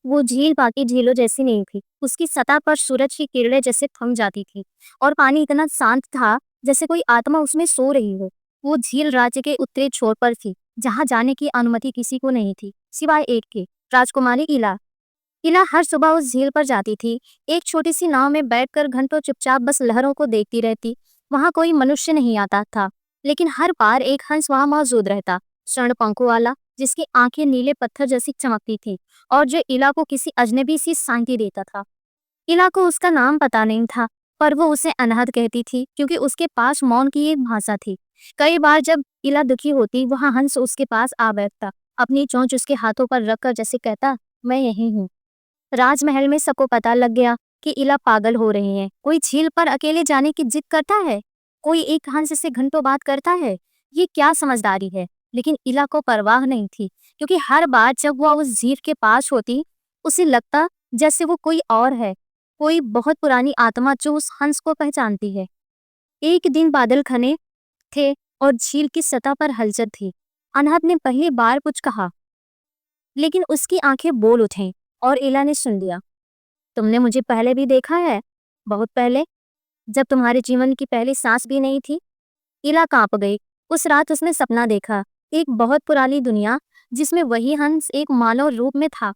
वो झील बाकी झीलों जैसी नहीं थी। उसकी सतह पर सूरज की किरणें जैसे थम जाती थी और पानी इतना शांत था जैसे कोई आत्मा उसमें सो रही हो। वो झील राज्य के उत्तरी छोर पर थी, जहाँ जाने की अनुमति किसी को नहीं थी, सिवाय एक के, राजकुमारी इला। इला हर सुबह उस झील पर जाती थी, एक छोटी सी नाव में बैठकर घंटों चुपचाप बस लहरों को देखती रहती। वहां कोई मनुष्य नहीं आता था, लेकिन हर बार एक हंस वहां मौजूद रहता, स्वर्ण पंखों वाला, जिसकी आंखें नीले पत्थर जैसी चमकती थी और जो इला को किसी अजनबी सी शांति देता था। इला को उसका नाम पता नहीं था, पर वो उसे अनहद कहती थी क्योंकि उसके पास मौन की एक भाषा थी। कई बार जब इला दुखी होती, वहां हंस उसके पास आ बैठता, अपनी चोंच उसके हाथों पर रखकर जैसे कहता, मैं यही हूँ। राजमहल में सबको पता लग गया कि इला पागल हो रही है। कोई झील पर अकेले जाने की जिद करता है, कोई एक हंस से घंटों बात करता है। ये क्या समझदारी है? लेकिन इला को परवाह नहीं थी, क्योंकि हर बार जब वह उस झील के पास होती, उसे लगता जैसे वो कोई और है, कोई बहुत पुरानी आत्मा जो उस हंस को पहचानती है। एक दिन बादल घने थे और झील की सतह पर हलचल थी। अनहद ने पहली बार कुछ कहा, लेकिन उसकी आंखें बोल उठीं और इला ने सुन लिया। तुमने मुझे पहले भी देखा है, बहुत पहले, जब तुम्हारे जीवन की पहली सांस भी नहीं थी। इला कांप गई। उस रात उसने सपना देखा, एक बहुत पुरानी दुनिया जिसमें वही हंस एक मानव रूप में था।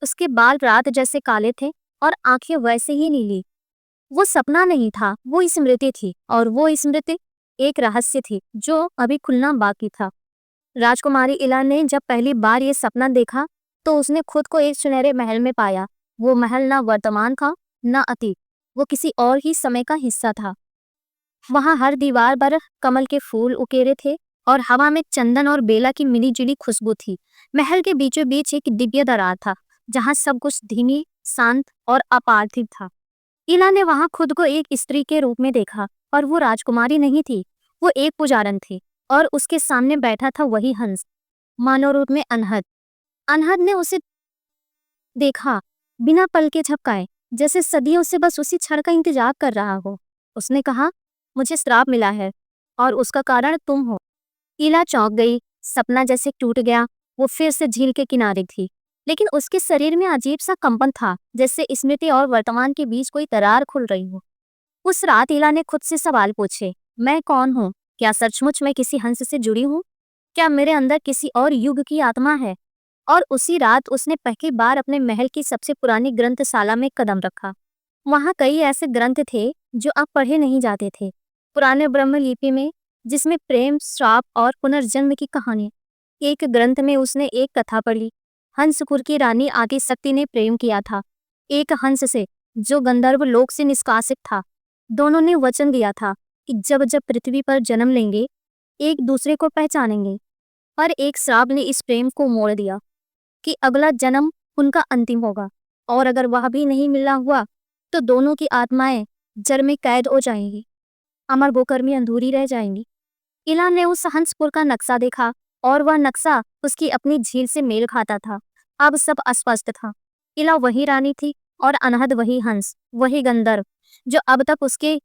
उसके बाल रात जैसे काले थे और आंखें वैसे ही नीली। वो सपना नहीं था, वो स्मृति थी, और वो स्मृति एक रहस्य थी जो अभी खुलना बाकी था। राजकुमारी इला ने जब पहली बार ये सपना देखा, तो उसने खुद को एक सुनहरे महल में पाया। वो महल ना वर्तमान था, ना अतीत, वो किसी और ही समय का हिस्सा था। वहां हर दीवार पर कमल के फूल उकेरे थे और हवा में चंदन और बेला की मिली जुली खुशबू थी। महल के बीचों बीच एक दिव्य दरार था, जहां सब कुछ धीमी, शांत और अपार्थिव था। इला ने वहां खुद को एक स्त्री के रूप में देखा, और वो राजकुमारी नहीं थी, वो एक पुजारन थी। और उसके सामने बैठा था वही हंस, मानव रूप में अनहद। अनहद ने उसे देखा, बिना पलके झपकाए, जैसे सदियों से बस उसी क्षण का इंतजार कर रहा हो। उसने कहा, मुझे श्राप मिला है, और उसका कारण तुम हो। इला चौंक गई, सपना जैसे टूट गया। वो फिर से झील के किनारे थी, लेकिन उसके शरीर में अजीब सा कंपन था, जैसे स्मृति और वर्तमान के बीच कोई दरार खुल रही हो। उस रात इला ने खुद से सवाल पूछे, मैं कौन हूँ? क्या सचमुच मैं किसी हंस से जुड़ी हूँ? क्या मेरे अंदर किसी और युग की आत्मा है? और उसी रात उसने पहली बार अपने महल की सबसे पुरानी ग्रंथशाला में कदम रखा। वहाँ कई ऐसे ग्रंथ थे जो अब पढ़े नहीं जाते थे। पुराने ब्रह्म लिपि में, जिसमें प्रेम, श्राप और पुनर्जन्म की कहानी। एक ग्रंथ में उसने एक कथा पढ़ी। हंसपुर की रानी आदिशक्ति ने प्रेम किया था एक हंस से, जो गंधर्व लोक से निष्कासित था। दोनों ने वचन दिया था कि जब जब पृथ्वी पर जन्म लेंगे, एक दूसरे को पहचानेंगे। पर एक श्राप ने इस प्रेम को मोड़ दिया कि अगला जन्म उनका अंतिम होगा, और अगर वह भी नहीं मिला हुआ, तो दोनों की आत्माएं जल में कैद हो जाएंगी, अमर गोकर्मी अधूरी रह जाएंगी। इला ने उस हंसपुर का नक्शा देखा, और वह नक्शा उसकी अपनी झील से मेल खाता था। अब सब अस्पष्ट था। इला वही रानी थी, और अनहद वही हंस, वही गंधर्व, जो अब तक उसके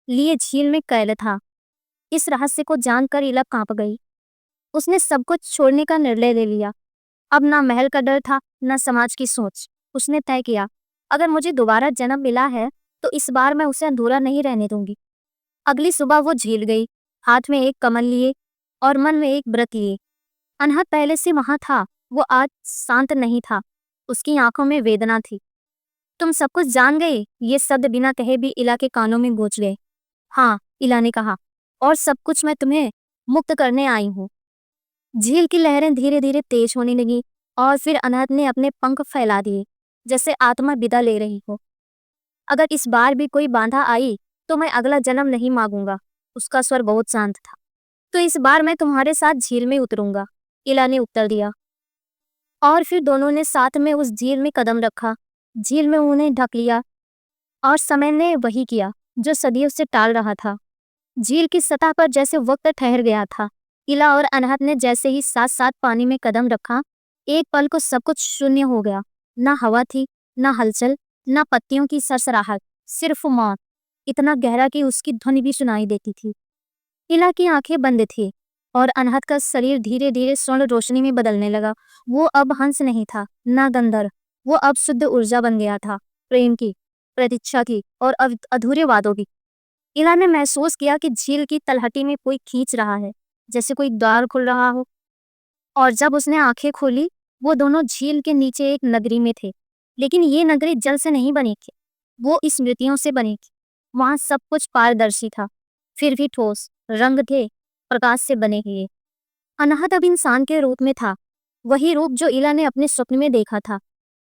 लिए झील में कैद था। इस रहस्य को जानकर इला कांप गई। उसने सब कुछ छोड़ने का निर्णय ले लिया। अब ना महल का डर था, ना समाज की सोच। उसने तय किया, अगर मुझे दोबारा जन्म मिला है, तो इस बार मैं उसे अधूरा नहीं रहने दूंगी। अगली सुबह वो झील गई, हाथ में एक कमल लिए और मन में एक व्रत लिए। अनहद पहले से वहां था, वो आज शांत नहीं था, उसकी आंखों में वेदना थी। तुम सब कुछ जान गए? ये शब्द बिना कहे भी इला के कानों में गूंज गए। हाँ, इला ने कहा, और सब कुछ मैं तुम्हें मुक्त करने आई हूँ। झील की लहरें धीरे धीरे तेज होने लगी, और फिर अनहद ने अपने पंख फैला दिए, जैसे आत्मा विदा ले रही हो। अगर इस बार भी कोई बाधा आई, तो मैं अगला जन्म नहीं मांगूंगा। उसका स्वर बहुत शांत था। तो इस बार मैं तुम्हारे साथ झील में उतरूंगा, इला ने उत्तर दिया। और फिर दोनों ने साथ में उस झील में कदम रखा। झील में उन्हें ढक लिया, और समय ने वही किया जो सदियों से टाल रहा था। झील की सतह पर जैसे वक्त ठहर गया था। इला और अनहद ने जैसे ही साथ साथ पानी में कदम रखा, एक पल को सब कुछ शून्य हो गया। ना हवा थी, ना हलचल, ना पत्तियों की सरसराहट, सिर्फ मौन, इतना गहरा कि उसकी ध्वनि भी सुनाई देती थी। इला की आंखें बंद थी, और अनहद का शरीर धीरे धीरे स्वर्ण रोशनी में बदलने लगा। वो अब हंस नहीं था, ना गंधर्व, वो अब शुद्ध ऊर्जा बन गया था, प्रेम की, प्रतीक्षा की और अधूरे वादों की। इला ने महसूस किया कि झील की तलहटी में कोई खींच रहा है, जैसे कोई द्वार खुल रहा हो। और जब उसने आंखें खोली, वो दोनों झील के नीचे एक नगरी में थे। लेकिन ये नगरी जल से नहीं बनी थी, वो स्मृतियों से बनी थी। वहां सब कुछ पारदर्शी था, फिर भी ठोस रंग थे, प्रकाश से बने हुए। अनाहत अब इंसान के रूप में था, वही रूप जो इला ने अपने स्वप्न में देखा था।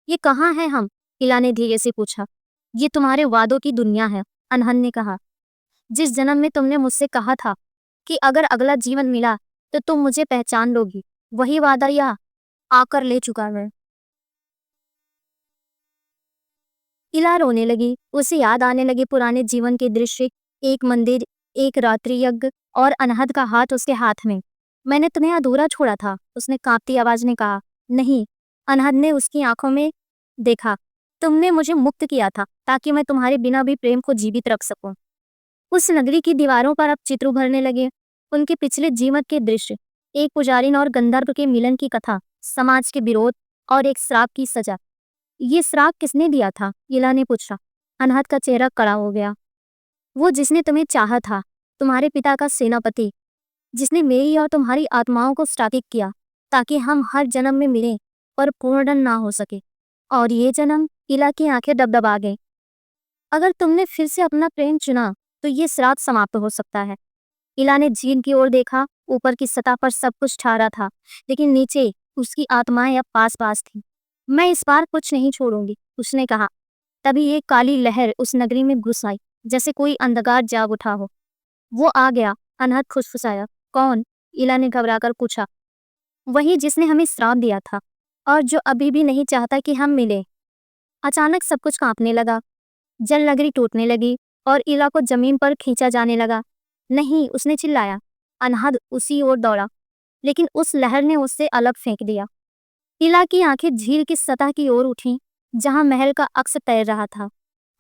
ये कहाँ है हम? इला ने धीरे से पूछा। ये तुम्हारे वादों की दुनिया है, अनहद ने कहा। जिस जन्म में तुमने मुझसे कहा था कि अगर अगला जीवन मिला तो तुम मुझे पहचान लोगी, वही वादा यह आकर ले चुका है। इला रोने लगी, उसे याद आने लगे पुराने जीवन के दृश्य, एक मंदिर, एक रात्रि यज्ञ और अनहद का हाथ उसके हाथ में। मैंने तुम्हें अधूरा छोड़ा था, उसने कांपती आवाज में कहा। नहीं, अनहद ने उसकी आंखों में देखा। तुमने मुझे मुक्त किया था ताकि मैं तुम्हारे बिना भी प्रेम को जीवित रख सकूं। उस नगरी की दीवारों पर अब चित्र उभरने लगे, उनके पिछले जीवन के दृश्य, एक पुजारिन और गंधर्व के मिलन की कथा, समाज के विरोध और एक श्राप की सजा। ये श्राप किसने दिया था? इला ने पूछा। अनहद का चेहरा कड़ा हो गया। वो जिसने तुम्हें चाहा था, तुम्हारे पिता का सेनापति, जिसने मेरी और तुम्हारी आत्माओं को श्रापित किया ताकि हम हर जन्म में मिलें पर पूर्ण ना हो सके। और ये जन्म, इला की आंखें डबडबा गई। अगर तुमने फिर से अपना प्रेम चुना तो ये श्राप समाप्त हो सकता है। इला ने झील की ओर देखा, ऊपर की सतह पर सब कुछ ठहरा था, लेकिन नीचे उसकी आत्माएं अब पास पास थी। मैं इस बार कुछ नहीं छोड़ूंगी, उसने कहा। तभी एक काली लहर उस नगरी में घुस आई, जैसे कोई अंधकार जाग उठा हो। वो आ गया, अनहद फुसफुसाया। कौन? इला ने घबराकर पूछा। वही जिसने हमें श्राप दिया था और जो अभी भी नहीं चाहता कि हम मिले। अचानक सब कुछ कांपने लगा, जल नगरी टूटने लगी और इला को जमीन पर खींचा जाने लगा। नहीं, उसने चिल्लाया। अनहद उसी ओर दौड़ा, लेकिन उस लहर ने उससे अलग फेंक दिया। इला की आंखें झील की सतह की ओर उठीं, जहां महल का अक्स तैर रहा था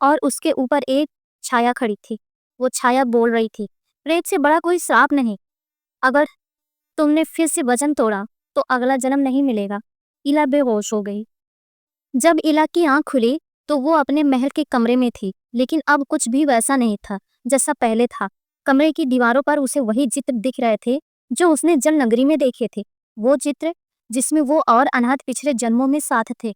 और उसके ऊपर एक छाया खड़ी थी। वो छाया बोल रही थी, प्रेत से बड़ा कोई श्राप नहीं। अगर तुमने फिर से वचन तोड़ा तो अगला जन्म नहीं मिलेगा। इला बेहोश हो गई। जब इला की आंख खुली तो वो अपने महल के कमरे में थी, लेकिन अब कुछ भी वैसा नहीं था जैसा पहले था। कमरे की दीवारों पर उसे वही चित्र दिख रहे थे जो उसने जल नगरी में देखे थे। वो चित्र जिसमें वो और अनाथ पिछले जन्मों में साथ थे।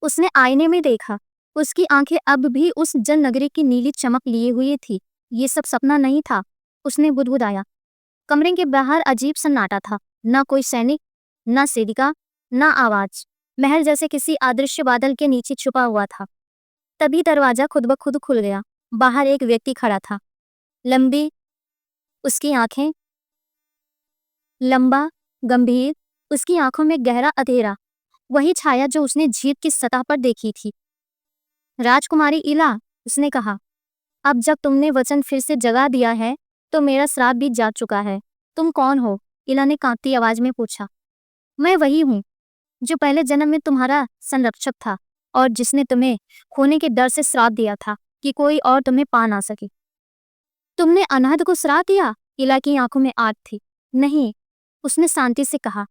उसने आईने में देखा, उसकी आंखें अब भी उस जल नगरी की नीली चमक लिए हुई थी। ये सब सपना नहीं था, उसने बुदबुदाया। कमरे के बाहर अजीब सन्नाटा था, ना कोई सैनिक, ना सेविका, ना आवाज। महल जैसे किसी अदृश्य बादल के नीचे छुपा हुआ था। तभी दरवाजा खुद ब खुद खुल गया। बाहर एक व्यक्ति खड़ा था, लंबी, उसकी आंखें लंबा, गंभीर, उसकी आंखों में गहरा अंधेरा, वही छाया जो उसने झील की सतह पर देखी थी। राजकुमारी इला, उसने कहा, अब जब तुमने वचन फिर से जगा दिया है तो मेरा श्राप भी जा चुका है। तुम कौन हो? इला ने कांपती आवाज में पूछा। मैं वही हूँ जो पहले जन्म में तुम्हारा संरक्षक था और जिसने तुम्हें खोने के डर से श्राप दिया था कि कोई और तुम्हें पा ना सके। तुमने अनाहत को श्राप दिया? इला की आंखों में आग थी। नहीं, उसने शांति से कहा,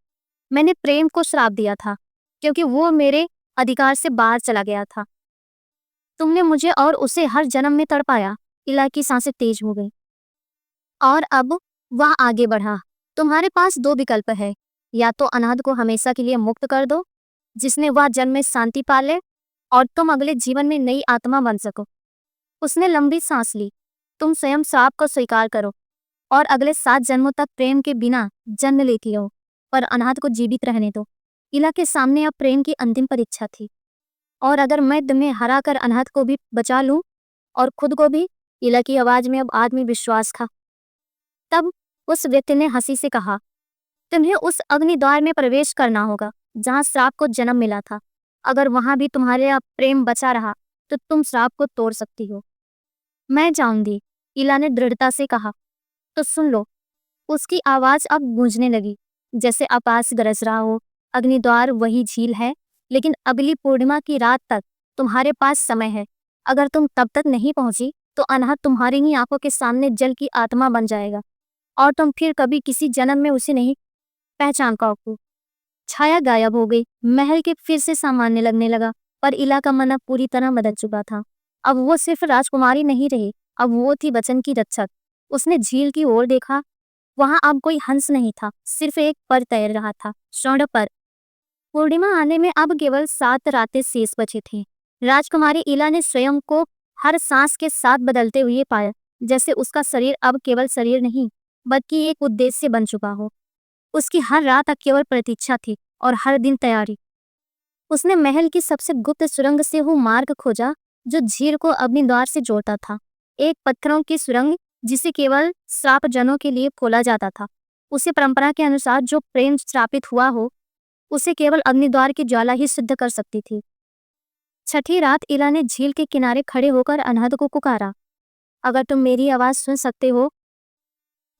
मैंने प्रेम को श्राप दिया था क्योंकि वो मेरे अधिकार से बाहर चला गया था। तुमने मुझे और उसे हर जन्म में तड़पाया। इला की सांसें तेज हो गई और अब वह आगे बढ़ा। तुम्हारे पास दो विकल्प है, या तो अनाहत को हमेशा के लिए मुक्त कर दो, जिसने वह जन्म में शांति पा ले और तुम अगले जीवन में नई आत्मा बन सको। उसने लंबी सांस ली। तुम स्वयं श्राप को स्वीकार करो और अगले 7 जन्मों तक प्रेम के बिना जन्म लेती हो, पर अनाहत को जीवित रहने दो। इला के सामने अब प्रेम की अंतिम परीक्षा थी। और अगर मैं तुम्हें हरा कर अनाहत को भी बचा लूं और खुद को भी? इला की आवाज में अब आत्मविश्वास था। तब उस व्यक्ति ने हंसी से कहा, तुम्हें उस अग्नि द्वार में प्रवेश करना होगा जहां श्राप को जन्म मिला था। अगर वहां भी तुम्हारे अब प्रेम बचा रहा तो तुम श्राप को तोड़ सकती हो। मैं जाऊंगी, इला ने दृढ़ता से कहा। तो सुन लो। उसकी आवाज अब गूंजने लगी, जैसे आकाश गरज रहा हो। अग्निद्वार वही झील है, लेकिन अगली पूर्णिमा की रात तक तुम्हारे पास समय है। अगर तुम तब तक नहीं पहुंची तो अनाहत तुम्हारी ही आंखों के सामने जल की आत्मा बन जाएगा और तुम फिर कभी किसी जन्म में उसे नहीं पहचान पाओगे। छाया गायब हो गई। महल के फिर से सामान्य लगने लगा, पर इला का मन अब पूरी तरह बदल चुका था। अब वो सिर्फ राजकुमारी नहीं रही, अब वो थी वचन की रक्षक। उसने झील की ओर देखा। वहां अब कोई हंस नहीं था, सिर्फ एक पर तैर रहा था, स्वर्ण पर। पूर्णिमा आने में अब केवल 7 रातें शेष बचे थे। राजकुमारी इला ने स्वयं को हर सांस के साथ बदलते हुए पाया, जैसे उसका शरीर अब केवल शरीर नहीं, बल्कि एक उद्देश्य बन चुका हो। उसकी हर रात अब केवल प्रतीक्षा थी और हर दिन तैयारी। उसने महल की सबसे गुप्त सुरंग से वो मार्ग खोजा जो झील को अग्निद्वार से जोड़ता था। एक पत्थरों की सुरंग जिसे केवल श्रापजनों के लिए खोला जाता था। उसे परंपरा के अनुसार जो प्रेम श्रापित हुआ हो, उसे केवल अग्निद्वार की ज्वाला ही सिद्ध कर सकती थी। छठी रात इला ने झील के किनारे खड़े होकर अनहद को पुकारा, अगर तुम मेरी आवाज सुन सकते हो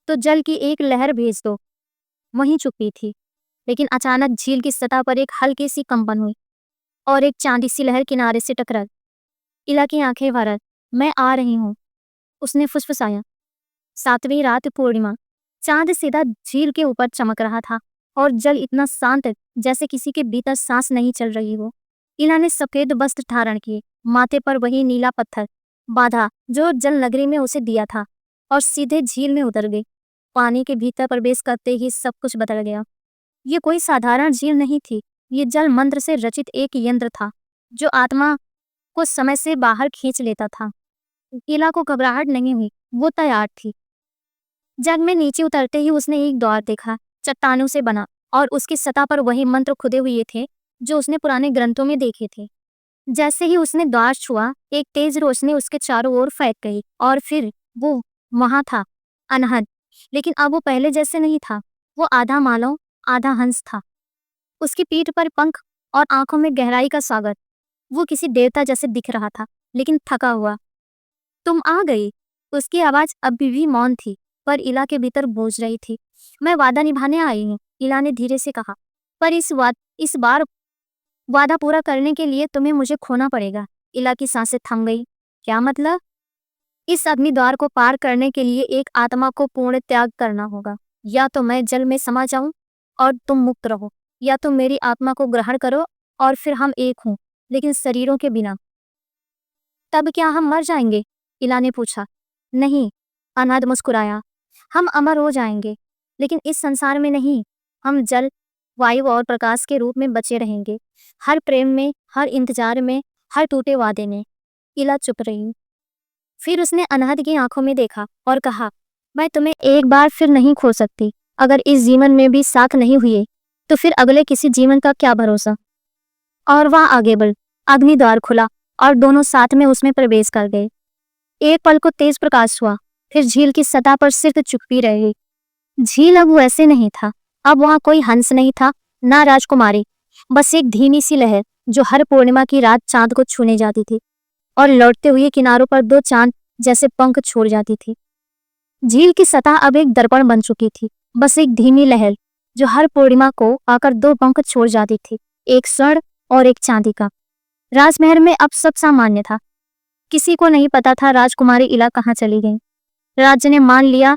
तो जल की एक लहर भेज दो। वहीं चुप्पी थी, लेकिन अचानक झील की सतह पर एक हल्की सी कंपन हुई और एक चांदी सी लहर किनारे से टकराई। इला की आंखें भर, मैं आ रही हूँ, उसने फुसफुसाया। 7वीं रात पूर्णिमा। चांद सीधा झील के ऊपर चमक रहा था और जल इतना शांत जैसे किसी के भीतर सांस नहीं चल रही हो। इला ने सफेद वस्त्र धारण किए, माथे पर वही नीला पत्थर बांधा जो जल नगरी में उसे दिया था, और सीधे झील में उतर गई। पानी के भीतर प्रवेश करते ही सब कुछ बदल गया। ये कोई साधारण झील नहीं थी, ये जल मंत्र से रचित एक यंत्र था जो आत्मा को समय से बाहर खींच लेता था। इला को घबराहट नहीं हुई, वो तैयार थी। जग में नीचे उतरते ही उसने एक द्वार देखा, चट्टानों से बना, और उसकी सतह पर वही मंत्र खुदे हुए थे जो उसने पुराने ग्रंथों में देखे थे। जैसे ही उसने द्वार छुआ, एक तेज रोशनी उसके चारों ओर फैल गई और फिर वो वहां था, अनहद। लेकिन अब वो पहले जैसे नहीं था। वो आधा मानव आधा हंस था। उसकी पीठ पर पंख और आंखों में गहराई का सागर। वो किसी देवता जैसे दिख रहा था, लेकिन थका हुआ। तुम आ गई। उसकी आवाज अभी भी मौन थी, पर इला के भीतर गूंज रही थी। मैं वादा निभाने आई हूँ, इला ने धीरे से कहा, पर इस बार वादा पूरा करने के लिए तुम्हें मुझे खोना पड़ेगा। इला की सांसें थम गई। क्या मतलब? इस अग्निद्वार को पार करने के लिए एक आत्मा को पूर्ण त्याग करना होगा। या तो मैं जल में समा जाऊं और तुम मुक्त रहो, या तुम मेरी आत्मा को ग्रहण करो और फिर हम एक हों, लेकिन शरीरों के बिना। तब क्या हम मर जाएंगे? इला ने पूछा। नहीं, अनाद मुस्कुराया। हम अमर हो जाएंगे, लेकिन इस संसार में नहीं। हम जल, वायु और प्रकाश के रूप में बचे रहेंगे, हर प्रेम में, हर इंतजार में, हर टूटे वादे में। इला चुप रही। फिर उसने अनहद की आंखों में देखा और कहा, मैं तुम्हें एक बार फिर नहीं खो सकती। अगर इस जीवन में भी साथ नहीं हुए, तो फिर अगले किसी जीवन का क्या भरोसा। और वह आगे बढ़। अग्निद्वार खुला और दोनों साथ में उसमें प्रवेश कर गए। एक पल को तेज प्रकाश हुआ, फिर झील की सतह पर सिर्फ चुप्पी रह गई। झील अब वैसे नहीं था। अब वहां कोई हंस नहीं था, ना राजकुमारी, बस एक धीमी सी लहर जो हर पूर्णिमा की रात चांद को छूने जाती थी और लौटते हुए किनारों पर 2 चांद जैसे पंख छोड़ जाती थी। झील की सतह अब एक दर्पण बन चुकी थी, बस एक धीमी लहर जो हर पूर्णिमा को आकर 2 पंख छोड़ जाती थी, एक स्वर्ण और एक चांदी का। राजमहल में अब सब सामान्य था। किसी को नहीं पता था राजकुमारी इला कहाँ चली गई। राज्य ने मान लिया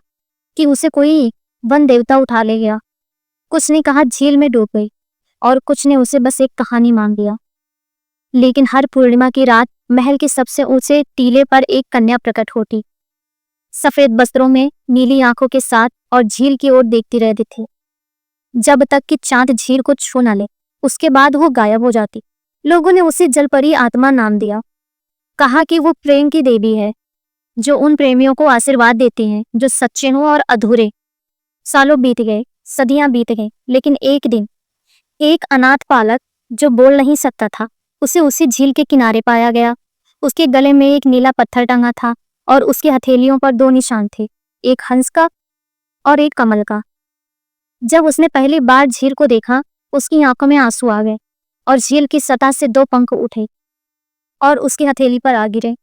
कि उसे कोई वन देवता उठा ले गया। कुछ ने कहा झील में डूब गई, और कुछ ने उसे बस एक कहानी मान लिया। लेकिन हर पूर्णिमा की रात महल के सबसे ऊंचे टीले पर एक कन्या प्रकट होती, सफेद वस्त्रों में, नीली आंखों के साथ, और झील की ओर देखती रहती थी जब तक कि चांद झील को छू न ले। उसके बाद वो गायब हो जाती। लोगों ने उसे जलपरी आत्मा नाम दिया। कहा कि वो प्रेम की देवी है, जो उन प्रेमियों को आशीर्वाद देती हैं जो सच्चे हों और अधूरे। सालों बीत गए, सदियां बीत गई, लेकिन एक दिन एक अनाथ बालक जो बोल नहीं सकता था, उसे उसी झील के किनारे पाया गया। उसके गले में एक नीला पत्थर टंगा था और उसकी हथेलियों पर 2 निशान थे, एक हंस का और एक कमल का। जब उसने पहली बार झील को देखा, उसकी आंखों में आंसू आ गए और झील की सतह से 2 पंख उठे और उसकी हथेली पर आ गिरे।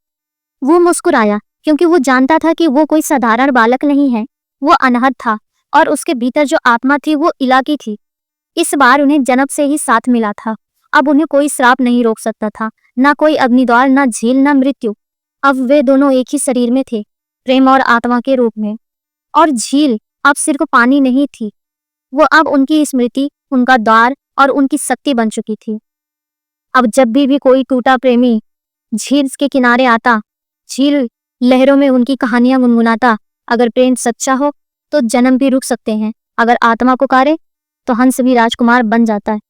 वो मुस्कुराया, क्योंकि वो जानता था कि वो कोई साधारण बालक नहीं है। वो अनहद था और उसके भीतर जो आत्मा थी वो इला की थी। इस बार उन्हें जन्म से ही साथ मिला था। अब उन्हें कोई श्राप नहीं रोक सकता था, ना कोई अग्निद्वार, ना झील, ना मृत्यु। अब वे दोनों एक ही शरीर में थे, प्रेम और आत्मा के रूप में। और झील अब सिर्फ पानी नहीं थी, वो अब उनकी स्मृति, उनका द्वार और उनकी शक्ति बन चुकी थी। अब जब भी कोई टूटा प्रेमी झील के किनारे आता, झील लहरों में उनकी कहानियां गुनगुनाता, अगर प्रेम सच्चा हो तो जन्म भी रुक सकते हैं, अगर आत्मा पुकारे तो हंस भी राजकुमार बन जाता है।